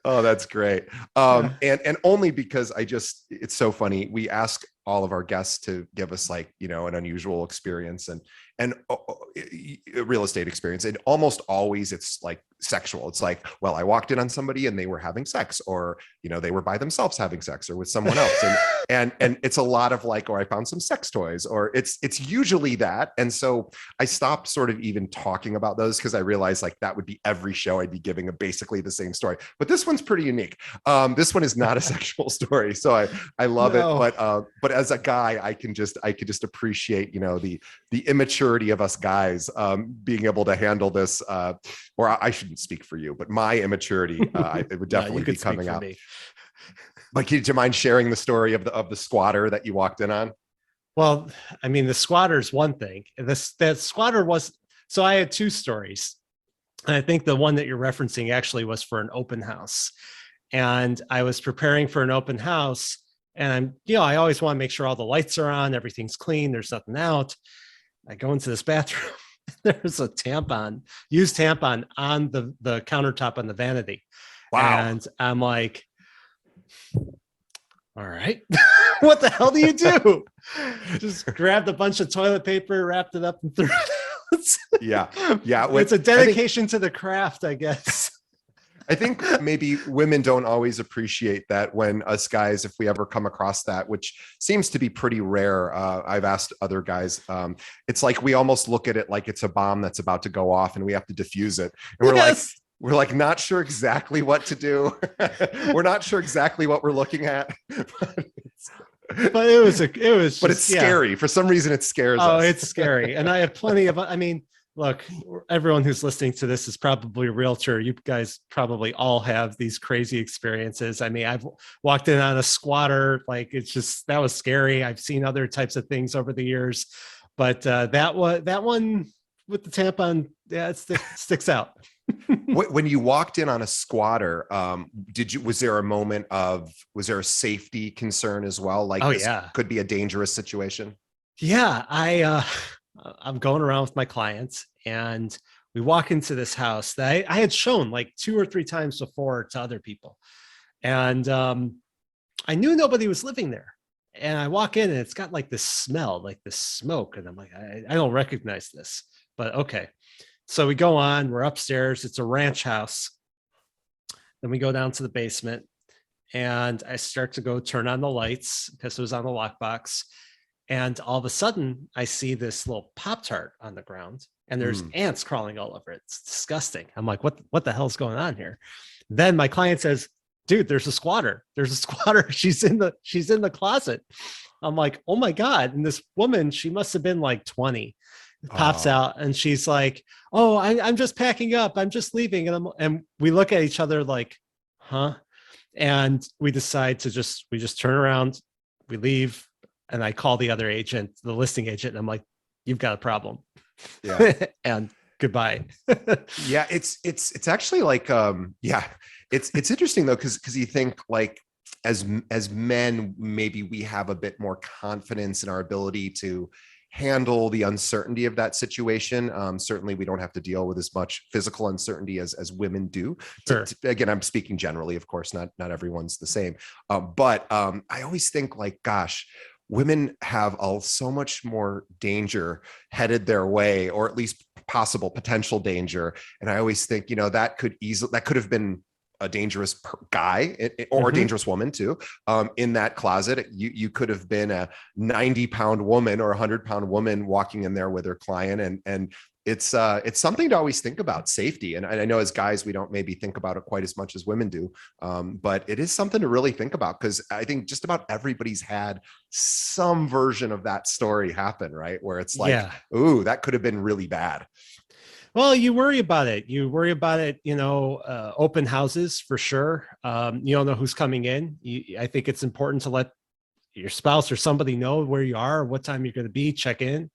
Oh, that's great. And only because it's so funny. We ask all of our guests to give us like, an unusual experience and real estate experience. And almost always it's like sexual. It's like, well, I walked in on somebody and they were having sex, or, they were by themselves having sex or with someone else. And it's a lot of like, or I found some sex toys, or it's usually that. And so I stopped sort of even talking about those because I realized like that would be every show I'd be giving basically the same story. But this one's pretty unique. This one is not a sexual story. So I love it. But as a guy, I could just appreciate, the immaturity of us guys being able to handle this, or I shouldn't speak for you, but my immaturity, it would definitely be coming out. Like, do you mind sharing the story of the squatter that you walked in on? Well, the squatter's one thing. That squatter was, so I had two stories. And I think the one that you're referencing actually was for an open house. And I was preparing for an open house, and I always want to make sure all the lights are on, everything's clean, there's nothing out. I go into this bathroom. There's a used tampon on the countertop on the vanity. Wow. And I'm like, all right, what the hell do you do? Just grabbed a bunch of toilet paper, wrapped it up, and threw it. Yeah. It's a dedication to the craft, I guess. I think maybe women don't always appreciate that when us guys, if we ever come across that, which seems to be pretty rare. I've asked other guys, it's like we almost look at it like it's a bomb that's about to go off and we have to defuse it. And we're like not sure exactly what to do. We're not sure exactly what we're looking at. But it's scary. For some reason it scares us. Oh, it's scary. And I have plenty of, look, everyone who's listening to this is probably a realtor. You guys probably all have these crazy experiences. I've walked in on a squatter. Like, that was scary. I've seen other types of things over the years, but that one with the tampon, it sticks out. When you walked in on a squatter, was there a safety concern as well? Like, could be a dangerous situation. Yeah. I'm going around with my clients and we walk into this house that I had shown like 2 or 3 times before to other people. And I knew nobody was living there. And I walk in and it's got like this smell, like this smoke. And I'm like, I don't recognize this, but okay. So we go on, we're upstairs. It's a ranch house. Then we go down to the basement and I start to go turn on the lights because it was on the lockbox. And all of a sudden, I see this little Pop-Tart on the ground, and there's ants crawling all over it. It's disgusting. I'm like, what the hell's going on here? Then my client says, dude, there's a squatter. There's a squatter. She's in the closet. I'm like, oh my God. And this woman, she must have been like 20, pops out and she's like, oh, I'm just packing up. I'm just leaving. And we look at each other like, huh? And we decide we just turn around, we leave. And I call the other agent, the listing agent, and I'm like, you've got a problem. Yeah. And goodbye. Yeah. It's actually like, it's interesting though. Cause you think like as men, maybe we have a bit more confidence in our ability to handle the uncertainty of that situation. Certainly, we don't have to deal with as much physical uncertainty as women do. Sure. Again, I'm speaking generally, of course, not everyone's the same. But I always think like, gosh, women have so much more danger headed their way, or at least possible potential danger. And I always think, that could have been a dangerous guy or a dangerous woman too. In that closet, you could have been a 90-pound woman or a 100-pound woman walking in there with her client. And it's something to always think about, safety. And I know as guys, we don't maybe think about it quite as much as women do. But it is something to really think about, because I think just about everybody's had some version of that story happen, right? Where it's like, ooh, that could have been really bad. Well, you worry about it. Open houses for sure. You don't know who's coming in. I think it's important to let your spouse or somebody know where you are, what time you're going to be, check in.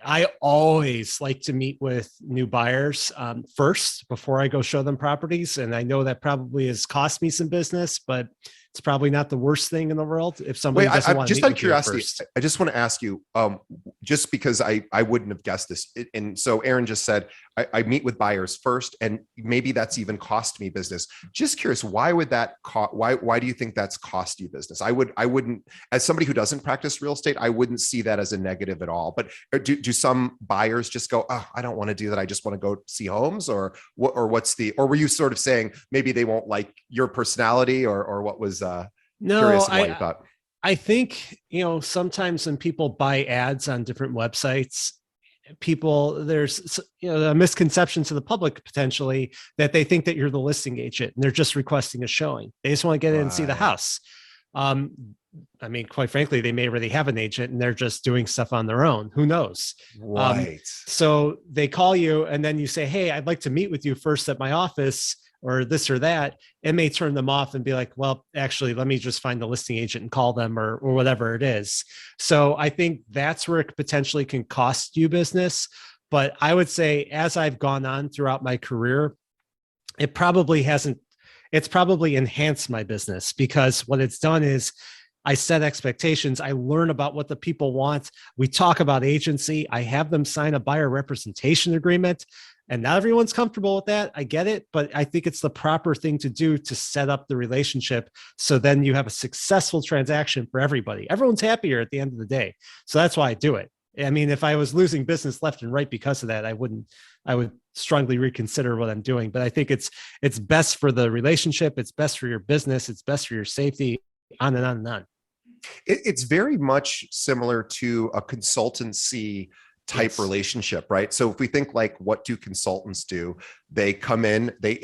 I always like to meet with new buyers first before I go show them properties. And I know that probably has cost me some business, but it's probably not the worst thing in the world if somebody doesn't want to meet just out of with you curiosity, first. I just want to ask you, just because I wouldn't have guessed this. And so Aaron just said, I meet with buyers first, and maybe that's even cost me business. Just curious, why would that why do you think that's cost you business? I wouldn't, as somebody who doesn't practice real estate, I wouldn't see that as a negative at all. But do some buyers just go, oh, I don't want to do that, I just want to go see homes? Or were you sort of saying maybe they won't like your personality, or what was curious why you thought? I think, sometimes when people buy ads on different websites, there's a misconception to the public potentially that they think that you're the listing agent and they're just requesting a showing. They just want to get in and see the house. Quite frankly, they may already have an agent and they're just doing stuff on their own. Who knows? Right. So they call you and then you say, hey, I'd like to meet with you first at my office, or this or that. It may turn them off and be like, well, actually, let me just find the listing agent and call them, or whatever it is. So I think that's where it potentially can cost you business. But I would say, as I've gone on throughout my career, it's probably enhanced my business, because what it's done is I set expectations. I learn about what the people want. We talk about agency. I have them sign a buyer representation agreement. And not everyone's comfortable with that. I get it, but I think it's the proper thing to do to set up the relationship. So then you have a successful transaction for everybody. Everyone's happier at the end of the day. So that's why I do it. I mean, if I was losing business left and right because of that, I would strongly reconsider what I'm doing. But I think it's best for the relationship. It's best for your business. It's best for your safety, on and on and on. It's very much similar to a consultancy type relationship, right? So if we think like, what do consultants do? They come in, they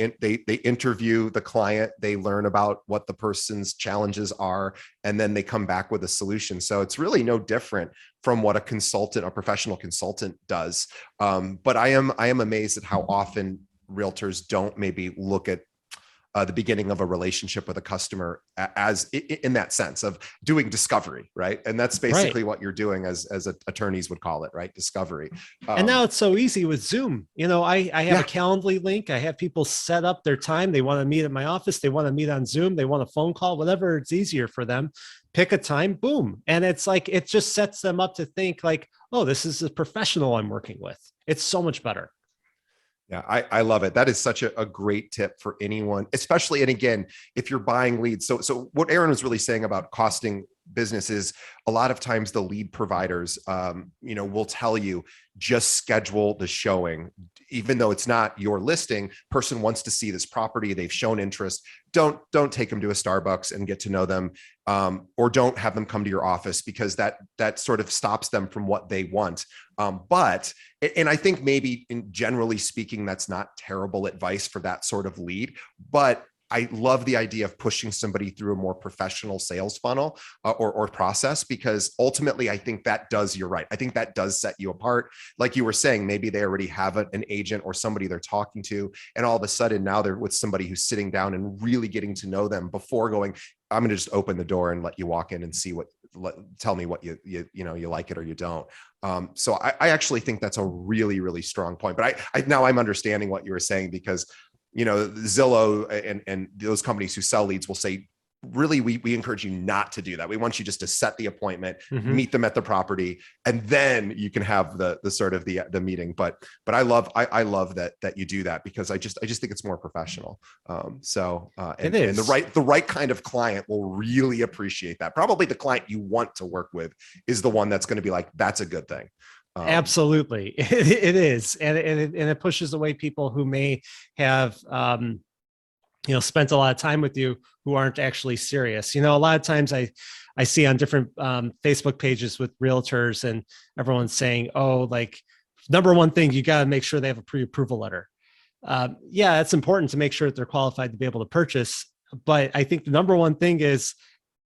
interview the client, they learn about what the person's challenges are, and then they come back with a solution. So it's really no different from what a professional consultant does. But I am amazed at how often realtors don't maybe look at the beginning of a relationship with a customer as in that sense of doing discovery, right? And that's basically what you're doing, as attorneys would call it, right? Discovery. And now it's so easy with Zoom. I have a Calendly link. I have people set up their time. They want to meet at my office. They want to meet on Zoom. They want a phone call, whatever it's easier for them. Pick a time, boom. And it's like, it just sets them up to think like, oh, this is a professional I'm working with. It's so much better. Yeah, I love it. That is such a great tip for anyone, especially, and again, if you're buying leads. So what Aaron was really saying about costing business is, a lot of times the lead providers, will tell you, just schedule the showing, even though it's not your listing. Person wants to see this property. They've shown interest. Don't take them to a Starbucks and get to know them, or don't have them come to your office, because that sort of stops them from what they want. And I think maybe generally speaking, that's not terrible advice for that sort of lead, but I love the idea of pushing somebody through a more professional sales funnel or process, because ultimately I think that does, you're right. I think that does set you apart. Like you were saying, maybe they already have an agent or somebody they're talking to, and all of a sudden now they're with somebody who's sitting down and really getting to know them before going, I'm going to just open the door and let you walk in and see tell me what you like it or you don't. So I actually think that's a really, really strong point. But now I'm understanding what you were saying, because Zillow and those companies who sell leads will say, really we encourage you not to do that. We want you just to set the appointment, Mm-hmm. meet them at the property, and then you can have the sort of the meeting. But I love that you do that, because I just think it's more professional. It And is. the right kind of client will really appreciate that. Probably the client you want to work with is the one that's going to be like, that's a good thing. Absolutely. It is. And it pushes away people who may have, spent a lot of time with you who aren't actually serious. A lot of times I see on different Facebook pages with realtors, and everyone's saying, oh, like, number one thing, you got to make sure they have a pre-approval letter. Yeah, it's important to make sure that they're qualified to be able to purchase. But I think the number one thing is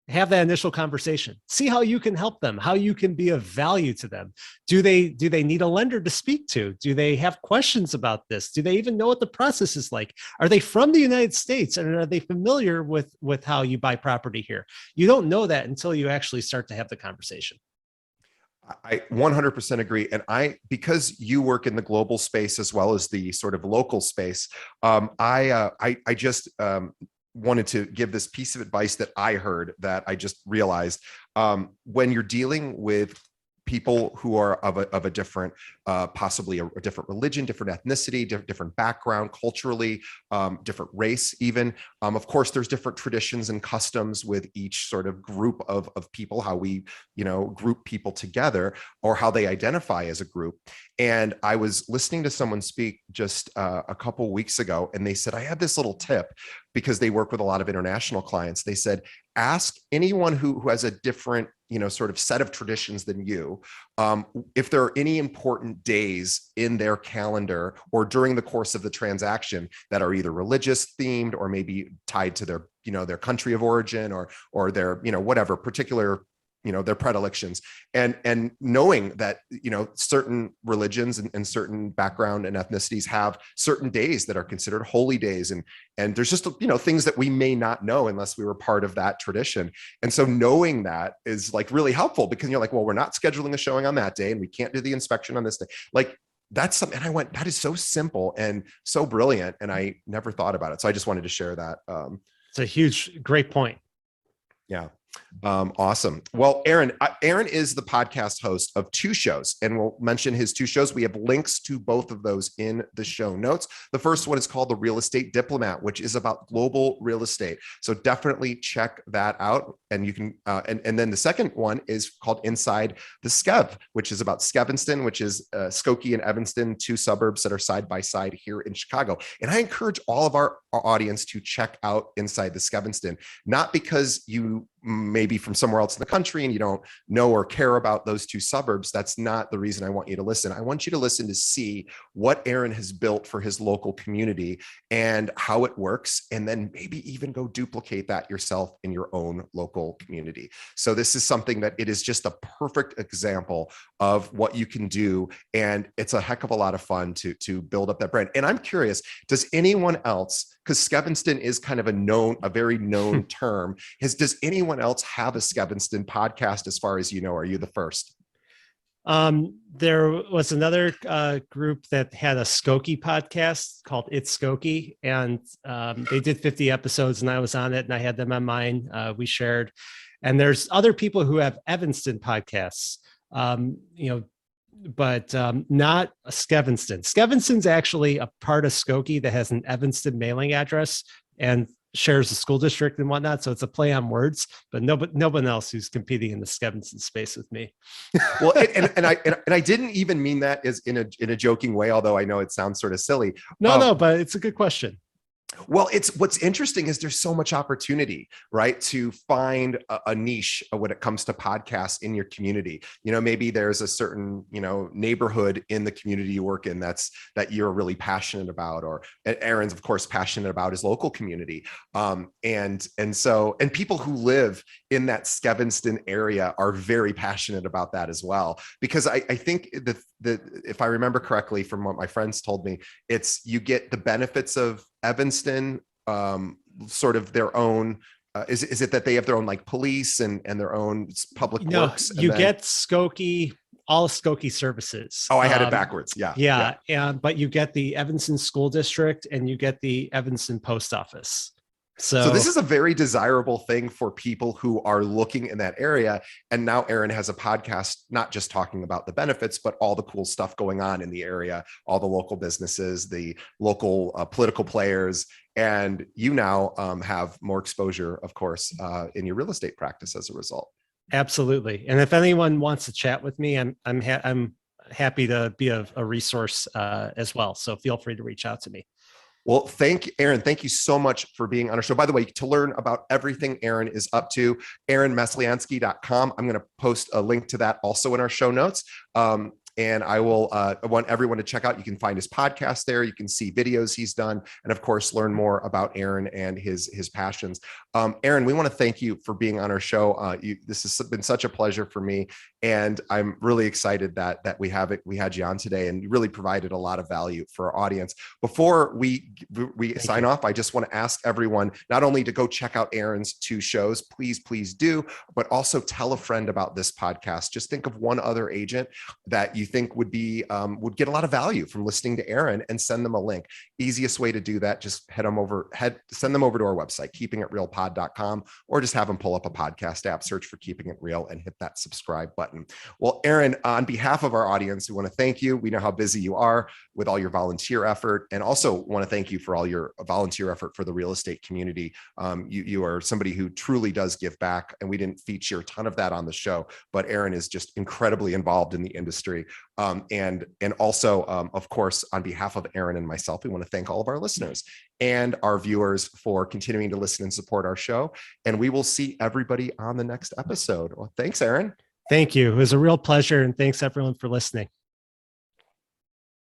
have that initial conversation. See how you can help them, how you can be of value to them. Do they need a lender to speak to? Do they have questions about this? Do they even know what the process is like? Are they from the United States, and are they familiar with how you buy property here? You don't know that until you actually start to have the conversation. I 100% agree. And because you work in the global space as well as the sort of local space, I just wanted to give this piece of advice that I heard that I just realized. When you're dealing with people who are of a different, possibly a different religion, different ethnicity, different background, culturally, different race even. Of course, there's different traditions and customs with each sort of group of people, how we, group people together, or how they identify as a group. And I was listening to someone speak just a couple weeks ago, and they said, I had this little tip, because they work with a lot of international clients. They said, ask anyone who has a different, sort of set of traditions than you, if there are any important days in their calendar or during the course of the transaction that are either religious themed or maybe tied to their, their country of origin, or their, whatever particular, their predilections, and knowing that, certain religions and certain background and ethnicities have certain days that are considered holy days. And there's just, things that we may not know unless we were part of that tradition. And so knowing that is like really helpful, because you're like, well, we're not scheduling a showing on that day, and we can't do the inspection on this day. Like, that's something. And I went, that is so simple and so brilliant. And I never thought about it. So I just wanted to share that. It's a great point. Yeah. Awesome. Well, Aaron is the podcast host of 2 shows, and we'll mention his 2 shows. We have links to both of those in the show notes. The first one is called The Real Estate Diplomat, which is about global real estate. So definitely check that out. And you can, and then the second one is called Inside the Skev, which is about Skevenston, which is Skokie and Evanston, 2 suburbs that are side by side here in Chicago. And I encourage all of our audience to check out Inside the Skevenston, not because you maybe from somewhere else in the country and you don't know or care about those 2 suburbs. That's not the reason I want you to listen. I want you to listen to see what Aaron has built for his local community and how it works, and then maybe even go duplicate that yourself in your own local community. So this is something that it is just a perfect example of what you can do, and it's a heck of a lot of fun to build up that brand. And I'm curious, does anyone else, because Skevenston is kind of a very known term, does anyone else have a Skevenston podcast as far as you know? Are you the first? There was another group that had a Skokie podcast called It's Skokie, and they did 50 episodes, and I was on it, and I had them on mine. We shared, and there's other people who have Evanston podcasts, but not a Skevenston. Skevenston's actually a part of Skokie that has an Evanston mailing address and shares the school district and whatnot. So it's a play on words, but no one else who's competing in the Skevenston space with me. Well, and I didn't even mean that as in a joking way, although I know it sounds sort of silly. No, but it's a good question. Well, what's interesting is there's so much opportunity, right, to find a niche when it comes to podcasts in your community. Maybe there's a certain, neighborhood in the community you work in that you're really passionate about, or Aaron's, of course, passionate about his local community. And people who live in that Skevenston area are very passionate about that as well. Because I think if I remember correctly from what my friends told me, you get the benefits of Evanston, sort of their own. Is it that they have their own like police and their own public works? You get Skokie, all Skokie services. Oh, I had it backwards. Yeah. But you get the Evanston School District and you get the Evanston Post Office. So So this is a very desirable thing for people who are looking in that area. And now Aaron has a podcast, not just talking about the benefits, but all the cool stuff going on in the area, all the local businesses, the local political players. And you now have more exposure, of course, in your real estate practice as a result. absolutely. And if anyone wants to chat with me, I'm happy to be a resource as well. So feel free to reach out to me. Well, Aaron. Thank you so much for being on our show. By the way, to learn about everything Aaron is up to, aaronmasliansky.com. I'm going to post a link to that also in our show notes. And I want everyone to check out. You can find his podcast there. You can see videos he's done, and of course, learn more about Aaron and his passions. Aaron, we want to thank you for being on our show. This has been such a pleasure for me, and I'm really excited that we had you on today, and you really provided a lot of value for our audience. Before we sign off, I just want to ask everyone not only to go check out Aaron's 2 shows, please do, but also tell a friend about this podcast. Just think of one other agent that you think would get a lot of value from listening to Aaron, and send them a link. Easiest way to do that, just send them over to our website, keepingitrealpod.com, or just have them pull up a podcast app, search for Keeping It Real, and hit that subscribe button. Well, Aaron, on behalf of our audience, we want to thank you. We know how busy you are with all your volunteer effort, and also want to thank you for all your volunteer effort for the real estate community. You are somebody who truly does give back, and we didn't feature a ton of that on the show, but Aaron is just incredibly involved in the industry. And also, of course, on behalf of Aaron and myself, we want to thank all of our listeners and our viewers for continuing to listen and support our show. And we will see everybody on the next episode. Well, thanks, Aaron. Thank you. It was a real pleasure. And thanks everyone for listening.